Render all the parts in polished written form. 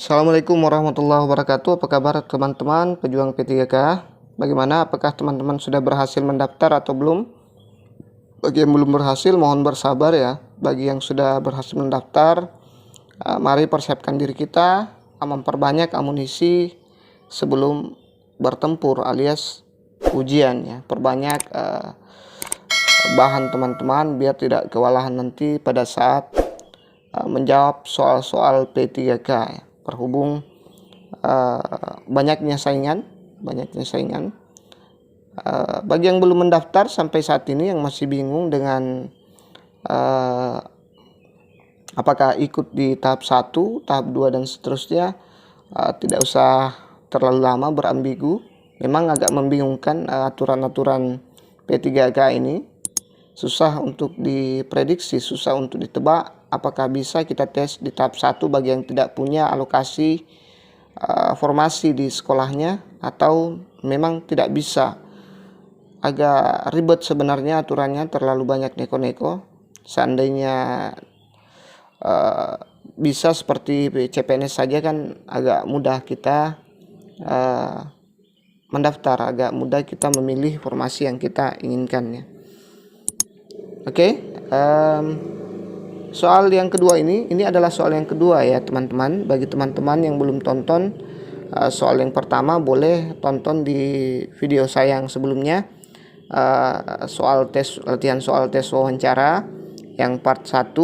Assalamualaikum warahmatullahi wabarakatuh. Apa kabar teman-teman pejuang P3K? Bagaimana? Apakah teman-teman sudah berhasil mendaftar atau belum? Bagi yang belum berhasil, mohon bersabar ya. Bagi yang sudah berhasil mendaftar, mari persiapkan diri kita, memperbanyak amunisi sebelum bertempur alias ujian ya. Perbanyak bahan teman-teman biar tidak kewalahan nanti pada saat menjawab soal-soal P3K ya. Berhubung banyaknya saingan. Bagi yang belum mendaftar sampai saat ini, yang masih bingung dengan apakah ikut di tahap 1, tahap 2 dan seterusnya, tidak usah terlalu lama berambigu. Memang agak membingungkan aturan-aturan P3K ini. Susah untuk diprediksi, susah untuk ditebak apakah bisa kita tes di tahap 1 bagi yang tidak punya alokasi formasi di sekolahnya, atau memang tidak bisa. Agak ribet sebenarnya aturannya, terlalu banyak neko-neko. Seandainya bisa seperti CPNS saja kan agak mudah kita mendaftar, agak mudah kita memilih formasi yang kita inginkan ya. Oke, soal yang kedua ini adalah soal yang kedua ya teman-teman. Bagi teman-teman yang belum tonton soal yang pertama, boleh tonton di video saya yang sebelumnya, soal tes latihan soal tes wawancara yang part 1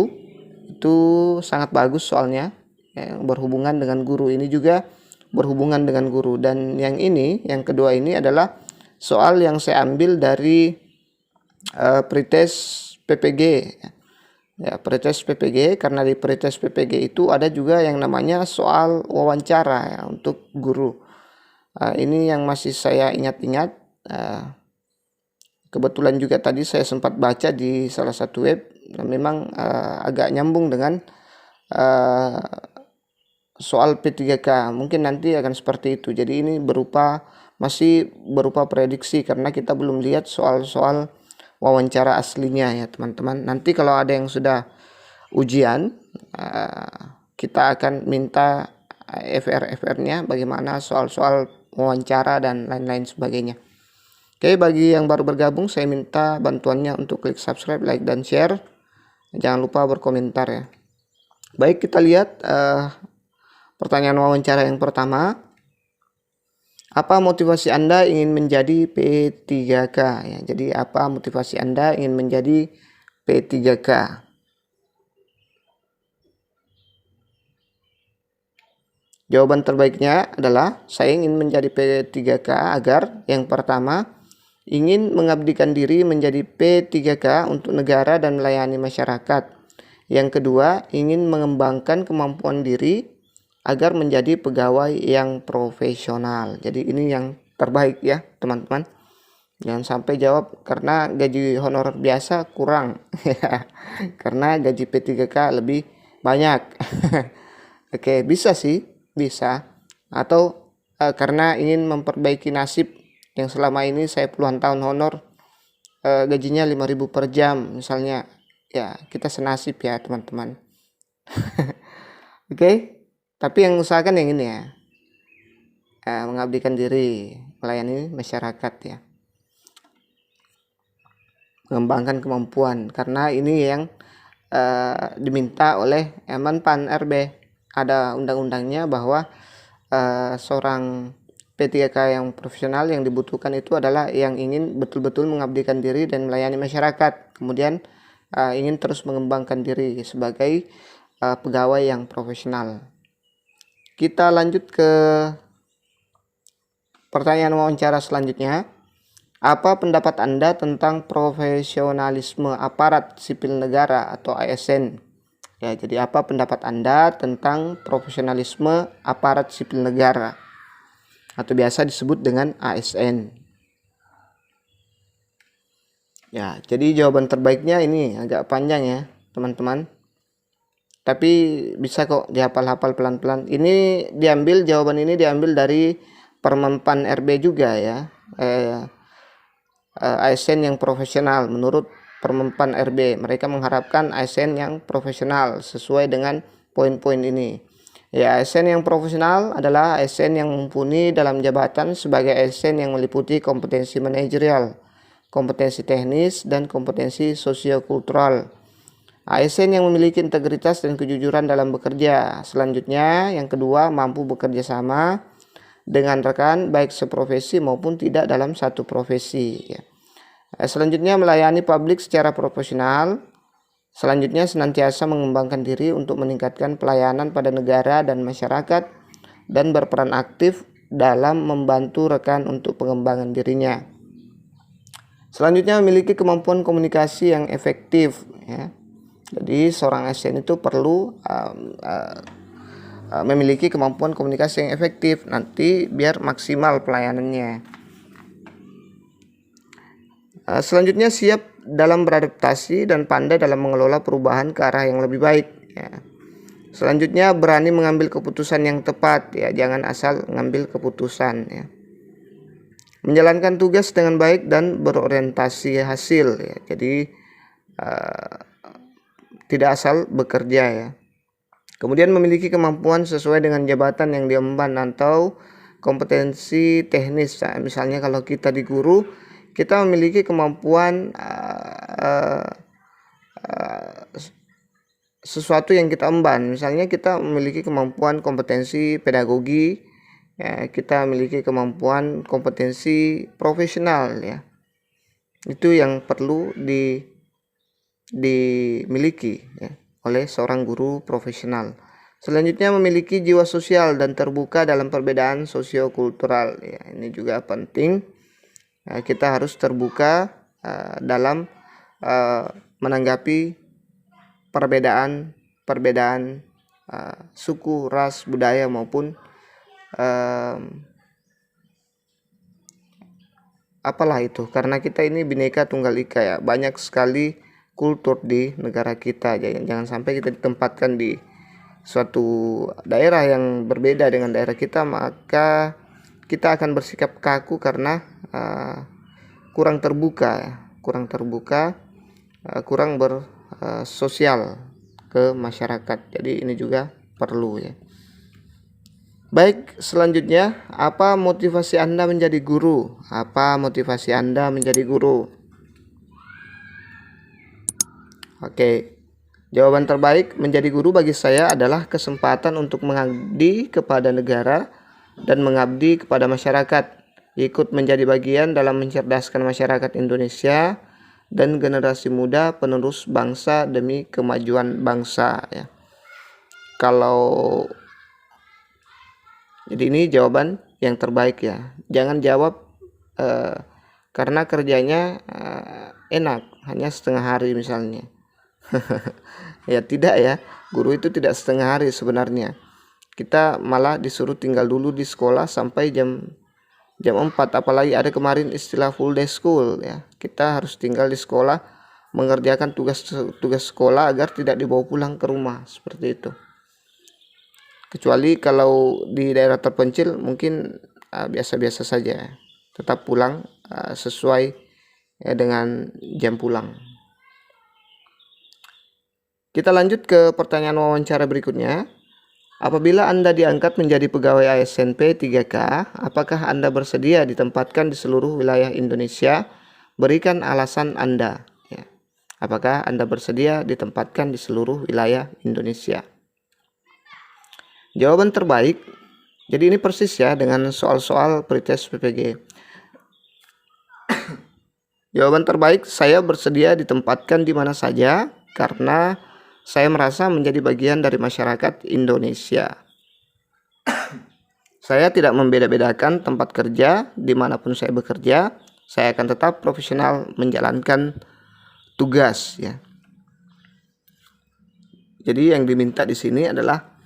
itu sangat bagus soalnya, yang berhubungan dengan guru. Ini juga berhubungan dengan guru. Dan yang yang kedua ini adalah soal yang saya ambil dari pretest PPG ya, pretest PPG, karena di pretest PPG itu ada juga yang namanya soal wawancara ya untuk guru. Ini yang masih saya ingat-ingat. Kebetulan juga tadi saya sempat baca di salah satu web, memang agak nyambung dengan soal P3K. Mungkin nanti akan seperti itu. Jadi ini masih berupa prediksi, karena kita belum lihat soal-soal wawancara aslinya ya teman-teman. Nanti kalau ada yang sudah ujian, kita akan minta FR-nya bagaimana soal-soal wawancara dan lain-lain sebagainya. Oke, bagi yang baru bergabung, saya minta bantuannya untuk klik subscribe, like, dan share. Jangan lupa berkomentar ya. Baik, kita lihat pertanyaan wawancara yang pertama. Apa motivasi Anda ingin menjadi P3K ya? Jadi apa motivasi Anda ingin menjadi P3K? Jawaban terbaiknya adalah saya ingin menjadi P3K agar yang pertama, ingin mengabdikan diri menjadi P3K untuk negara dan melayani masyarakat. Yang kedua, ingin mengembangkan kemampuan diri agar menjadi pegawai yang profesional. Jadi ini yang terbaik ya teman-teman. Jangan sampai jawab karena gaji honorer biasa kurang karena gaji P3K lebih banyak. Oke, bisa sih, bisa. Atau karena ingin memperbaiki nasib yang selama ini saya puluhan tahun honor, gajinya 5.000 per jam misalnya. Ya, kita senasib ya teman-teman. Oke. Tapi yang usahakan yang ini ya, mengabdikan diri, melayani masyarakat ya, mengembangkan kemampuan, karena ini yang diminta oleh Menpan RB. Ada undang-undangnya bahwa seorang P3K yang profesional yang dibutuhkan itu adalah yang ingin betul-betul mengabdikan diri dan melayani masyarakat, kemudian ingin terus mengembangkan diri sebagai pegawai yang profesional. Kita lanjut ke pertanyaan wawancara selanjutnya. Apa pendapat Anda tentang profesionalisme aparat sipil negara atau ASN? Ya, jadi apa pendapat Anda tentang profesionalisme aparat sipil negara atau biasa disebut dengan ASN? Ya, jadi jawaban terbaiknya ini agak panjang ya, teman-teman. Tapi bisa kok dihafal-hafal pelan-pelan. Jawaban ini diambil dari Permenpan RB juga ya. ASN yang profesional menurut Permenpan RB. Mereka mengharapkan ASN yang profesional sesuai dengan poin-poin ini. Ya, ASN yang profesional adalah ASN yang mumpuni dalam jabatan sebagai ASN yang meliputi kompetensi manajerial, kompetensi teknis, dan kompetensi sosiokultural. ASN yang memiliki integritas dan kejujuran dalam bekerja. Selanjutnya, yang kedua, mampu bekerja sama dengan rekan baik seprofesi maupun tidak dalam satu profesi. Selanjutnya, melayani publik secara profesional. Selanjutnya, senantiasa mengembangkan diri untuk meningkatkan pelayanan pada negara dan masyarakat dan berperan aktif dalam membantu rekan untuk pengembangan dirinya. Selanjutnya, memiliki kemampuan komunikasi yang efektif. Ya. Jadi, seorang ASN itu perlu memiliki kemampuan komunikasi yang efektif nanti biar maksimal pelayanannya. Selanjutnya, siap dalam beradaptasi dan pandai dalam mengelola perubahan ke arah yang lebih baik. Ya. Selanjutnya, berani mengambil keputusan yang tepat. Ya, jangan asal mengambil keputusan. Ya. Menjalankan tugas dengan baik dan berorientasi hasil. Ya. Jadi tidak asal bekerja. Ya. Kemudian memiliki kemampuan sesuai dengan jabatan yang diemban atau kompetensi teknis. Nah, misalnya kalau kita di guru, kita memiliki kemampuan sesuatu yang kita emban. Misalnya kita memiliki kemampuan kompetensi pedagogi, ya, kita memiliki kemampuan kompetensi profesional, ya. Itu yang perlu dimiliki, ya, oleh seorang guru profesional. Selanjutnya, memiliki jiwa sosial dan terbuka dalam perbedaan sosiokultural. Ya, ini juga penting. Kita harus terbuka dalam menanggapi perbedaan suku, ras, budaya maupun apalah itu, karena kita ini Bhinneka Tunggal Ika, ya, banyak sekali kultur di negara kita. Jangan sampai kita ditempatkan di suatu daerah yang berbeda dengan daerah kita, maka kita akan bersikap kaku karena kurang terbuka, kurang bersosial ke masyarakat. Jadi ini juga perlu, ya. Baik, selanjutnya, apa motivasi Anda menjadi guru? Apa motivasi Anda menjadi guru? Oke. Jawaban terbaik, menjadi guru bagi saya adalah kesempatan untuk mengabdi kepada negara dan mengabdi kepada masyarakat, ikut menjadi bagian dalam mencerdaskan masyarakat Indonesia dan generasi muda penerus bangsa demi kemajuan bangsa, ya. Jadi ini jawaban yang terbaik, ya. Jangan jawab karena kerjanya enak, hanya setengah hari misalnya. Ya tidak, ya. Guru itu tidak setengah hari sebenarnya. Kita malah disuruh tinggal dulu di sekolah sampai jam 4, apalagi ada kemarin istilah full day school, ya. Kita harus tinggal di sekolah mengerjakan tugas sekolah agar tidak dibawa pulang ke rumah, seperti itu. Kecuali kalau di daerah terpencil mungkin biasa-biasa saja, tetap pulang sesuai dengan jam pulang. Kita lanjut ke pertanyaan wawancara berikutnya. Apabila Anda diangkat menjadi pegawai ASN P3K, apakah Anda bersedia ditempatkan di seluruh wilayah Indonesia? Berikan alasan Anda. Ya. Apakah Anda bersedia ditempatkan di seluruh wilayah Indonesia? Jawaban terbaik, jadi ini persis, ya, dengan soal-soal pretest PPG. Jawaban terbaik, saya bersedia ditempatkan di mana saja karena saya merasa menjadi bagian dari masyarakat Indonesia. Saya tidak membeda-bedakan tempat kerja, dimanapun saya bekerja, saya akan tetap profesional menjalankan tugas, ya. Jadi yang diminta di sini adalah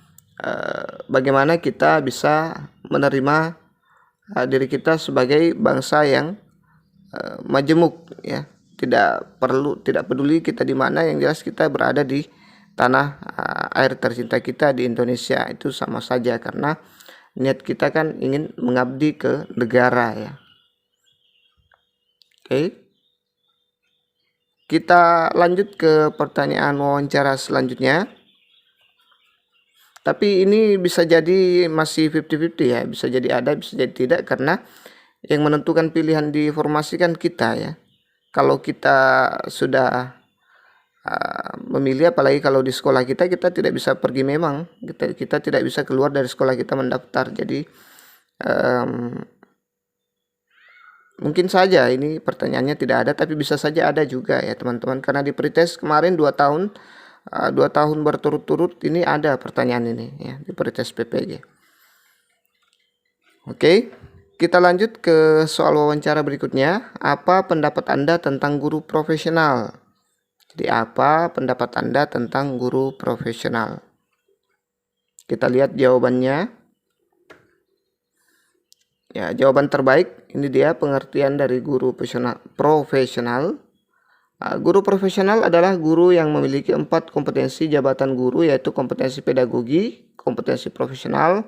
bagaimana kita bisa menerima diri kita sebagai bangsa yang majemuk, ya. Tidak peduli kita di mana, yang jelas kita berada di tanah air tercinta kita di Indonesia. Itu sama saja karena niat kita kan ingin mengabdi ke negara, ya. Oke. Kita lanjut ke pertanyaan wawancara selanjutnya. Tapi ini bisa jadi masih 50-50 ya, bisa jadi ada, bisa jadi tidak, karena yang menentukan pilihan di formasi kan kita ya. Kalau kita sudah memilih, apalagi kalau di sekolah kita tidak bisa pergi, memang kita tidak bisa keluar dari sekolah kita mendaftar. Jadi mungkin saja ini pertanyaannya tidak ada, tapi bisa saja ada juga ya teman-teman, karena di pretest kemarin 2 tahun berturut-turut ini ada pertanyaan ini ya di pretest PPG. Oke, kita lanjut ke soal wawancara berikutnya. Apa pendapat Anda tentang guru profesional? Jadi apa pendapat Anda tentang guru profesional? Kita lihat jawabannya. Ya, jawaban terbaik ini dia pengertian dari guru profesional. Guru profesional adalah guru yang memiliki 4 kompetensi jabatan guru, yaitu kompetensi pedagogi, kompetensi profesional,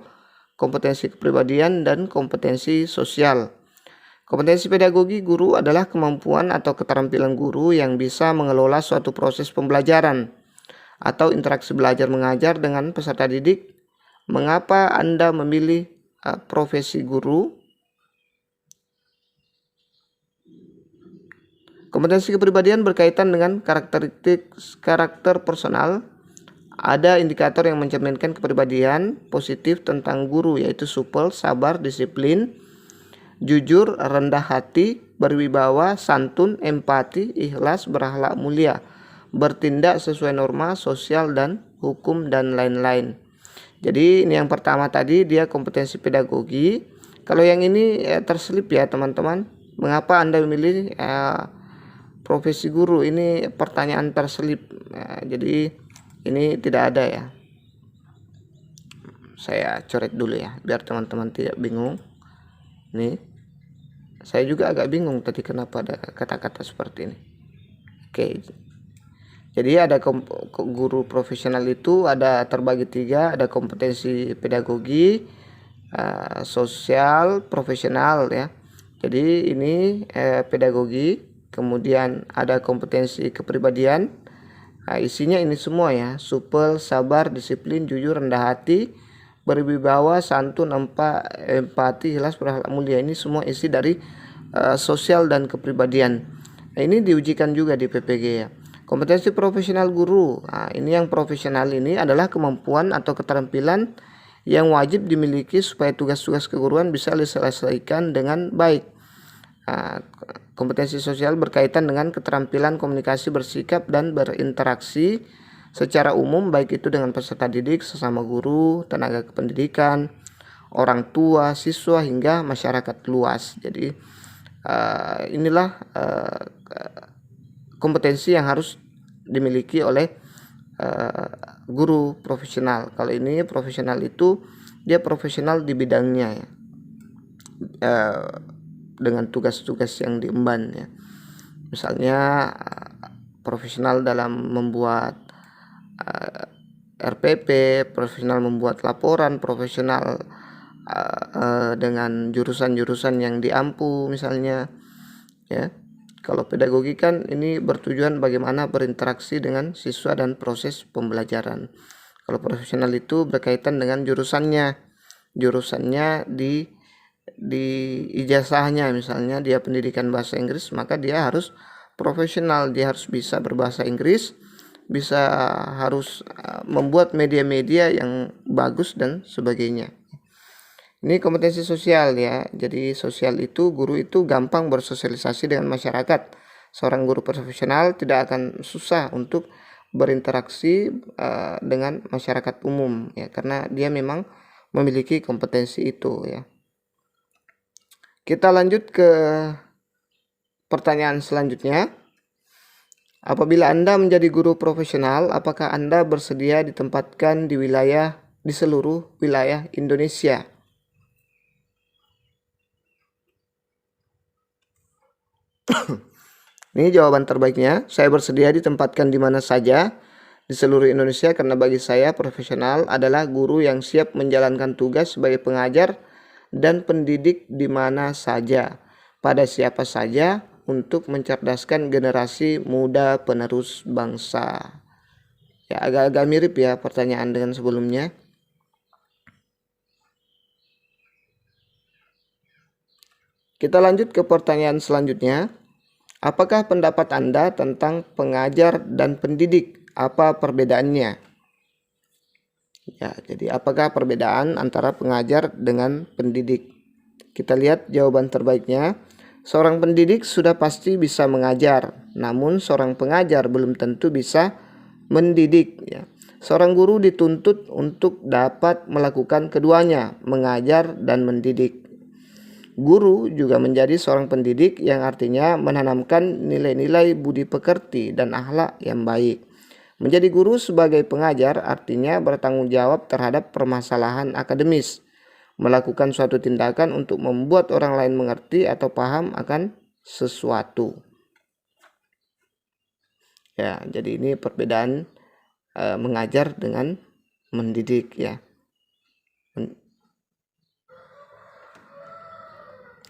kompetensi kepribadian, dan kompetensi sosial. Kompetensi pedagogi guru adalah kemampuan atau keterampilan guru yang bisa mengelola suatu proses pembelajaran atau interaksi belajar mengajar dengan peserta didik. Mengapa Anda memilih profesi guru? Kompetensi kepribadian berkaitan dengan karakter personal. Ada indikator yang mencerminkan kepribadian positif tentang guru, yaitu supel, sabar, disiplin, jujur, rendah hati, berwibawa, santun, empati, ikhlas, berakhlak mulia, bertindak sesuai norma sosial dan hukum, dan lain-lain. Jadi ini yang pertama tadi, dia kompetensi pedagogi. Kalau yang ini terselip ya teman-teman. Mengapa Anda memilih profesi guru? Ini pertanyaan terselip. Jadi ini tidak ada ya. Saya coret dulu ya biar teman-teman tidak bingung. Nih, saya juga agak bingung tadi kenapa ada kata-kata seperti ini. Oke, jadi ada guru profesional itu ada terbagi 3, ada kompetensi pedagogi, sosial, profesional ya. Jadi ini pedagogi, kemudian ada kompetensi kepribadian. Isinya ini semua ya, supel, sabar, disiplin, jujur, rendah hati, berwibawa, santun, empati, ikhlas, berakhlak mulia. Ini semua isi dari sosial dan kepribadian. Ini diujikan juga di PPG ya. Kompetensi profesional guru. Ini yang profesional ini adalah kemampuan atau keterampilan yang wajib dimiliki supaya tugas-tugas keguruan bisa diselesaikan dengan baik. Kompetensi sosial berkaitan dengan keterampilan komunikasi, bersikap, dan berinteraksi secara umum, baik itu dengan peserta didik, sesama guru, tenaga kependidikan, orang tua, siswa, hingga masyarakat luas. Jadi inilah kompetensi yang harus dimiliki oleh guru profesional. Kalau ini profesional itu dia profesional di bidangnya ya, dengan tugas-tugas yang diemban ya. Misalnya profesional dalam membuat RPP, profesional membuat laporan, profesional dengan jurusan-jurusan yang diampu misalnya ya. Kalau pedagogi kan ini bertujuan bagaimana berinteraksi dengan siswa dan proses pembelajaran. Kalau profesional itu berkaitan dengan jurusannya di ijazahnya, misalnya dia pendidikan bahasa Inggris, maka dia harus profesional, dia harus bisa berbahasa Inggris, harus membuat media-media yang bagus dan sebagainya. Ini kompetensi sosial ya. Jadi sosial itu guru itu gampang bersosialisasi dengan masyarakat. Seorang guru profesional tidak akan susah untuk berinteraksi dengan masyarakat umum ya, karena dia memang memiliki kompetensi itu ya. Kita lanjut ke pertanyaan selanjutnya. Apabila Anda menjadi guru profesional, apakah Anda bersedia ditempatkan di seluruh wilayah Indonesia? Ini jawaban terbaiknya. Saya bersedia ditempatkan di mana saja di seluruh Indonesia, karena bagi saya profesional adalah guru yang siap menjalankan tugas sebagai pengajar dan pendidik di mana saja, pada siapa saja, untuk mencerdaskan generasi muda penerus bangsa. Ya, agak-agak mirip ya pertanyaan dengan sebelumnya. Kita lanjut ke pertanyaan selanjutnya. Apakah pendapat Anda tentang pengajar dan pendidik? Apa perbedaannya? Ya, jadi apakah perbedaan antara pengajar dengan pendidik? Kita lihat jawaban terbaiknya. Seorang pendidik sudah pasti bisa mengajar, namun seorang pengajar belum tentu bisa mendidik. Ya. Seorang guru dituntut untuk dapat melakukan keduanya, mengajar dan mendidik. Guru juga menjadi seorang pendidik yang artinya menanamkan nilai-nilai budi pekerti dan akhlak yang baik. Menjadi guru sebagai pengajar artinya bertanggung jawab terhadap permasalahan akademis, melakukan suatu tindakan untuk membuat orang lain mengerti atau paham akan sesuatu. Ya, jadi ini perbedaan mengajar dengan mendidik ya.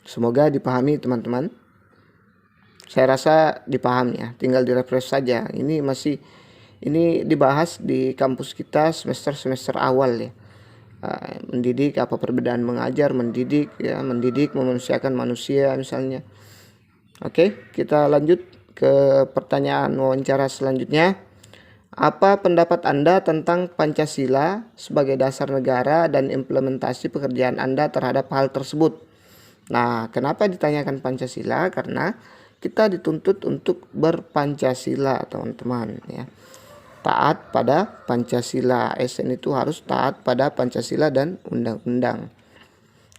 Semoga dipahami teman-teman. Saya rasa dipahami ya, tinggal direfresh saja. Ini dibahas di kampus kita semester awal ya. Mendidik, apa perbedaan mengajar, mendidik ya, mendidik memanusiakan manusia misalnya. Oke, kita lanjut ke pertanyaan wawancara selanjutnya. Apa pendapat Anda tentang Pancasila sebagai dasar negara dan implementasi pekerjaan Anda terhadap hal tersebut? Nah, kenapa ditanyakan Pancasila? Karena kita dituntut untuk berpancasila, teman-teman ya. Taat pada Pancasila. ASN itu harus taat pada Pancasila dan undang-undang.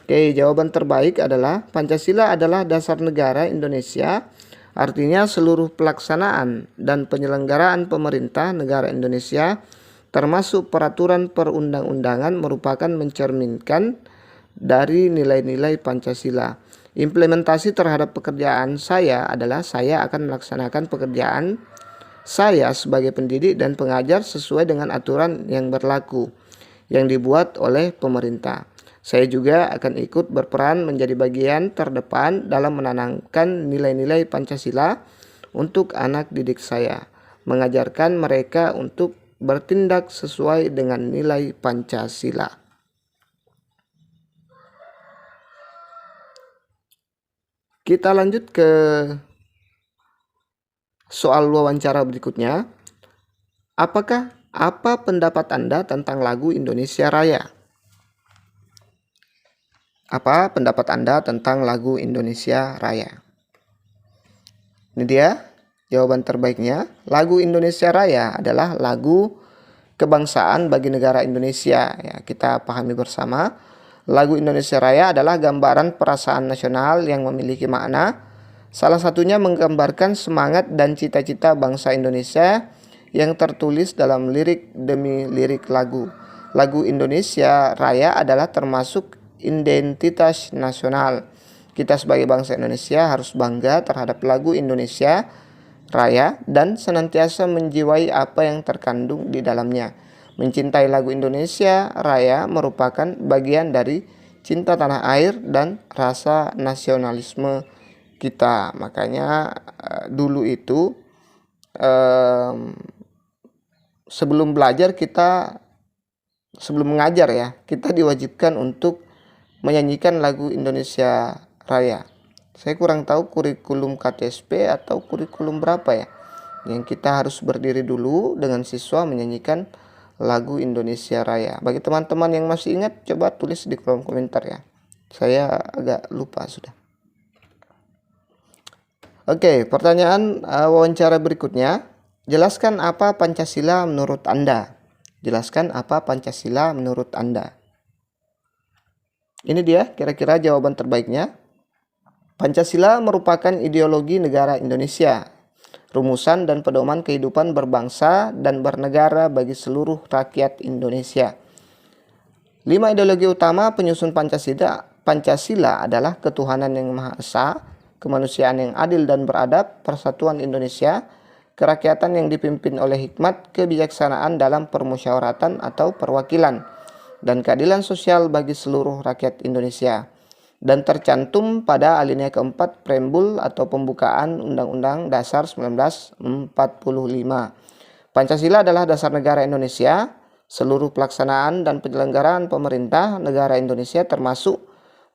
Oke, jawaban terbaik adalah Pancasila adalah dasar negara Indonesia. Artinya seluruh pelaksanaan dan penyelenggaraan pemerintah negara Indonesia termasuk peraturan perundang-undangan merupakan mencerminkan dari nilai-nilai Pancasila. Implementasi terhadap pekerjaan saya adalah saya akan melaksanakan pekerjaan saya sebagai pendidik dan pengajar sesuai dengan aturan yang berlaku yang dibuat oleh pemerintah. Saya juga akan ikut berperan menjadi bagian terdepan dalam menanamkan nilai-nilai Pancasila untuk anak didik saya, mengajarkan mereka untuk bertindak sesuai dengan nilai Pancasila. Kita lanjut ke soal wawancara berikutnya. Apa pendapat Anda tentang lagu Indonesia Raya? Apa pendapat Anda tentang lagu Indonesia Raya? Ini dia jawaban terbaiknya. Lagu Indonesia Raya adalah lagu kebangsaan bagi negara Indonesia. Ya, kita pahami bersama. Lagu Indonesia Raya adalah gambaran perasaan nasional yang memiliki makna. Salah satunya menggambarkan semangat dan cita-cita bangsa Indonesia yang tertulis dalam lirik demi lirik lagu. Lagu Indonesia Raya adalah termasuk identitas nasional. Kita sebagai bangsa Indonesia harus bangga terhadap lagu Indonesia Raya dan senantiasa menjiwai apa yang terkandung di dalamnya. Mencintai lagu Indonesia Raya merupakan bagian dari cinta tanah air dan rasa nasionalisme kita. Makanya dulu itu sebelum mengajar ya, kita diwajibkan untuk menyanyikan lagu Indonesia Raya. Saya kurang tahu kurikulum KTSP atau kurikulum berapa ya, yang kita harus berdiri dulu dengan siswa menyanyikan lagu Indonesia Raya. Bagi teman-teman yang masih ingat, coba tulis di kolom komentar ya. Saya agak lupa sudah. Oke, pertanyaan wawancara berikutnya. Jelaskan apa Pancasila menurut Anda? Jelaskan apa Pancasila menurut Anda? Ini dia kira-kira jawaban terbaiknya. Pancasila merupakan ideologi negara Indonesia, rumusan dan pedoman kehidupan berbangsa dan bernegara bagi seluruh rakyat Indonesia. 5 ideologi utama penyusun Pancasila adalah ketuhanan yang Maha Esa, kemanusiaan yang adil dan beradab, persatuan Indonesia, kerakyatan yang dipimpin oleh hikmat, kebijaksanaan dalam permusyawaratan atau perwakilan, dan keadilan sosial bagi seluruh rakyat Indonesia. Dan tercantum pada alinea keempat preambul atau pembukaan Undang-Undang Dasar 1945. Pancasila adalah dasar negara Indonesia. Seluruh pelaksanaan dan penyelenggaraan pemerintah negara Indonesia termasuk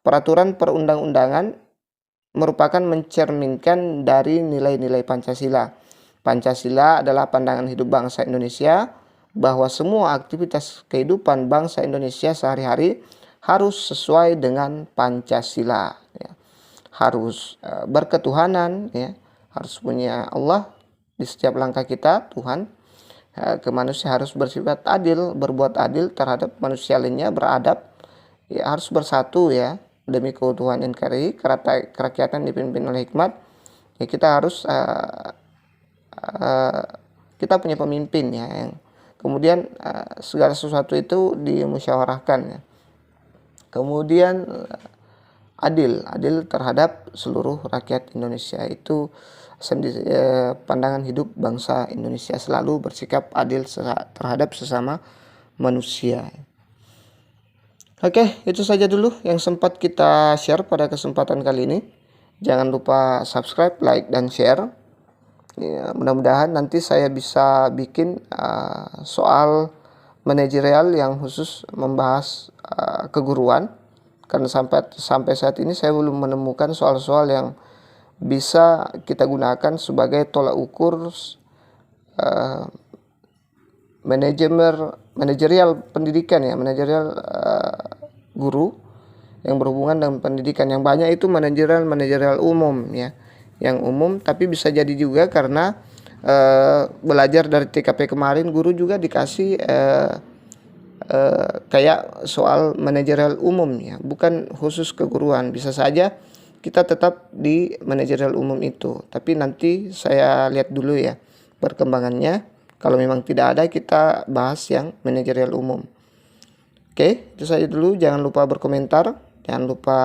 peraturan perundang-undangan merupakan mencerminkan dari nilai-nilai Pancasila. Pancasila adalah pandangan hidup bangsa Indonesia bahwa semua aktivitas kehidupan bangsa Indonesia sehari-hari harus sesuai dengan Pancasila, ya. Harus berketuhanan, ya. Harus punya Allah di setiap langkah kita, Tuhan. Manusia harus bersifat adil, berbuat adil terhadap manusia lainnya, beradab, ya, harus bersatu, ya, demi keutuhan NKRI, kerakyatan dipimpin oleh hikmat. Ya, kita harus kita punya pemimpin, ya, yang kemudian segala sesuatu itu dimusyawarahkan, ya. Kemudian adil terhadap seluruh rakyat Indonesia. Itu pandangan hidup bangsa Indonesia, selalu bersikap adil terhadap sesama manusia. Oke, itu saja dulu yang sempat kita share pada kesempatan kali ini. Jangan lupa subscribe, like, dan share. Ya, mudah-mudahan nanti saya bisa bikin soal manajerial yang khusus membahas keguruan, karena sampai saat ini saya belum menemukan soal-soal yang bisa kita gunakan sebagai tolak ukur manajerial pendidikan, ya, manajerial guru yang berhubungan dengan pendidikan. Yang banyak itu manajerial umum, ya, yang umum, tapi bisa jadi juga karena belajar dari TKP kemarin guru juga dikasih kayak soal manajerial umum, ya, bukan khusus keguruan. Bisa saja kita tetap di manajerial umum itu, tapi nanti saya lihat dulu, ya, perkembangannya. Kalau memang tidak ada, kita bahas yang manajerial umum. Oke, itu saja dulu. Jangan lupa berkomentar, jangan lupa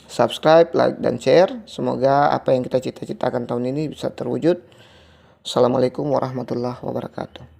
subscribe, like, dan share. Semoga apa yang kita cita-citakan tahun ini bisa terwujud. Assalamualaikum warahmatullahi wabarakatuh.